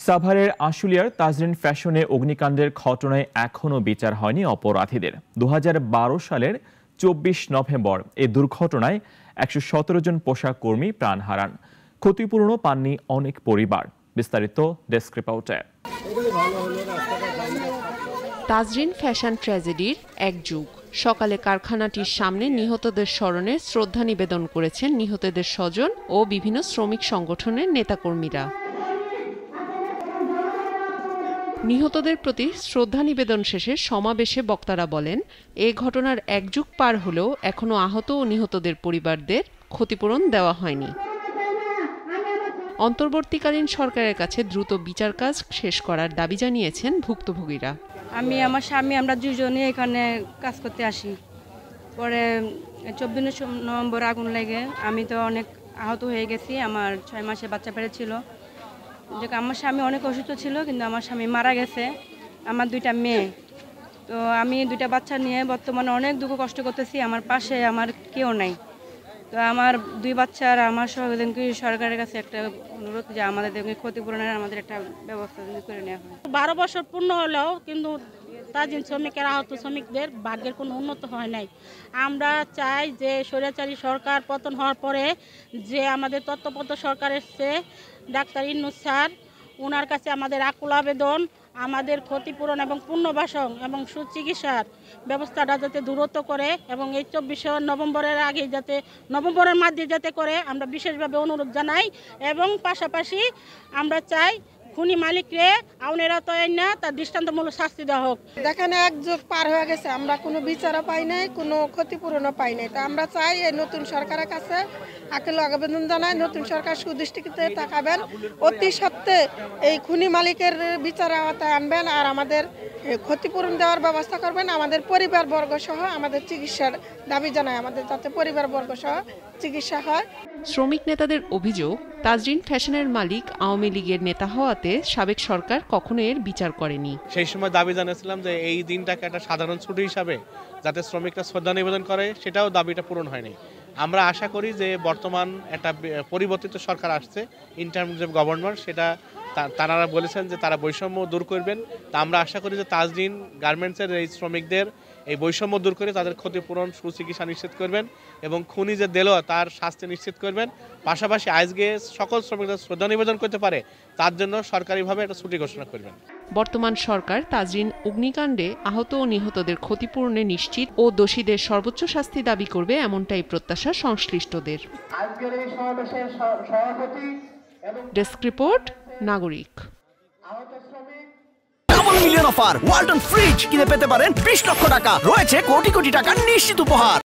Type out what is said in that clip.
সাভারের আশুলিয়ার তাজরিন ফ্যাশনে অগ্নিকাণ্ডের ঘটনায় এখনও বিচার হয়নি অপরাধীদের। 2012 সালের 24 নভেম্বর এই দুর্ঘটনায় 117 জন পোশাক কর্মী প্রাণ হারান। ক্ষতিপূরণও পাননি অনেক পরিবার। বিস্তারিত ডেস্ক রিপোর্টে। তাজরিন ফ্যাশন ট্র্যাজেডির এক যুগ। সকালে কারখানাটির সামনে নিহতদের স্মরণে শ্রদ্ধা নিবেদন করেছেন নিহতদের স্বজন ও বিভিন্ন শ্রমিক সংগঠনের নেতাকর্মীরা। নিহতদের প্রতি শ্রদ্ধা নিবেদন শেষে সমাবেশে বক্তারা বলেন, এ ঘটনার এক যুগ পার হলেও এখনও আহত ও নিহতদের পরিবারদের ক্ষতিপূরণ দেওয়া হয়নি। অন্তর্বর্তীকালীন সরকারের কাছে দ্রুত বিচার কাজ শেষ করার দাবি জানিয়েছেন ভুক্তভোগীরা। আমি আমার স্বামী আমরা দুজনে এখানে কাজ করতে আসি। পরে 24 নভেম্বর আগুন লেগে আমি তো অনেক আহত হয়ে গেছি। আমার 6 মাসে বাচ্চা পেরেছিল। যে আমার স্বামী অনেক অসুস্থ ছিল, কিন্তু আমার স্বামী মারা গেছে। আমার 2টা মেয়ে, তো আমি 2টা বাচ্চা নিয়ে বর্তমানে অনেক দুঃখ কষ্ট করতেছি। আমার পাশে আমার কেউ নাই। তো আমার 2 বাচ্চার আমার সরকারের কাছে একটা অনুরোধ যে আমাদের ক্ষতিপূরণের আমাদের একটা ব্যবস্থা করে নেওয়া হয়। 12 বছর পূর্ণ হলেও কিন্তু তাজিন শ্রমিকের আহত শ্রমিকদের ভাগ্যের কোনো উন্নত হয় নাই। আমরা চাই যে স্বৈরাচারী সরকার পতন হওয়ার পরে যে আমাদের তত্ত্বাবধায়ক সরকার এসছে, ডাক্তার ইউনূস স্যার, ওনার কাছে আমাদের আকুল আবেদন আমাদের ক্ষতিপূরণ এবং পুনর্বাসন এবং সুচিকিৎসার ব্যবস্থাটা যাতে দূরত্ব করে এবং এই 24 নভেম্বরের আগে যাতে নভেম্বরের মধ্যে যাতে করে আমরা বিশেষভাবে অনুরোধ জানাই। এবং পাশাপাশি আমরা চাই খুনি মালিকরে আউনেরা তো না তার দৃষ্টান্তমূলক শাস্তি দেওয়া হোক। দেখেন এক যুগ পার হয়ে গেছে, আমরা কোনো বিচারও পাই নাই, কোনো ক্ষতিপূরণও পাই নাই। তো আমরা চাই এই নতুন সরকারের কাছে আকুল আবেদন জানাই, নতুন সরকার সুদৃষ্টিতে তাকাবেন, অতি সত্ত্বে এই খুনি মালিকের বিচারের আওতায় আনবেন আর আমাদের ক্ষতিপূরণ দেওয়ার ব্যবস্থা করবেন। আমাদের পরিবারবর্গ সহ আমাদের চিকিৎসার দাবি জানাই, আমাদের যাতে পরিবারবর্গ সহ চিকিৎসা হয়। শ্রমিক নেতাদের অভিযোগ, তাজরিন ফ্যাশনের মালিক আওয়ামী লীগের নেতা হওয়াতে সাবেক সরকার কখনো এর বিচার করেনি। সেই সময় দাবি জানিয়েছিলাম যে এই দিনটাকে একটা সাধারণ ছুটি হিসাবে যাতে শ্রমিকরা শ্রদ্ধা নিবেদন করে, সেটাও দাবিটা পূরণ হয়নি। আমরা আশা করি যে বর্তমান একটা পরিবর্তিত সরকার আসছে, ইন্টারিম গভর্নমেন্ট, সেটা তারা বলেছেন যে তারা বৈষম্য দূর করবেন। তা আমরা আশা করি যে তাজরিন গার্মেন্টসের এই শ্রমিকদের এই বৈষম্য দূর করে তাদের ক্ষতিপূরণ সুচিকিৎসা নিশ্চিত করবেন এবং খুনি যে দিল তার শাস্তি নিশ্চিত করবেন। পাশাপাশি আজকে সকল শ্রমিকদের শ্রদ্ধা নিবেদন করতে পারে তার জন্য সরকারিভাবে একটা ছুটি ঘোষণা করবেন। বর্তমান সরকার তাজরিন অগ্নিকাণ্ডে আহত ও নিহতদের ক্ষতিপূরণে নিশ্চিত ও দোষীদের সর্বোচ্চ শাস্তি দাবি করবে, এমনটাই প্রত্যাশা সংশ্লিষ্টদের। ডেস্ক রিপোর্ট, নাগরিক। Double million offer Walton fridge কিনে পেতে পারেন 20 লক্ষ টাকা, রয়েছে কোটি কোটি টাকার নিশ্চিত উপহার।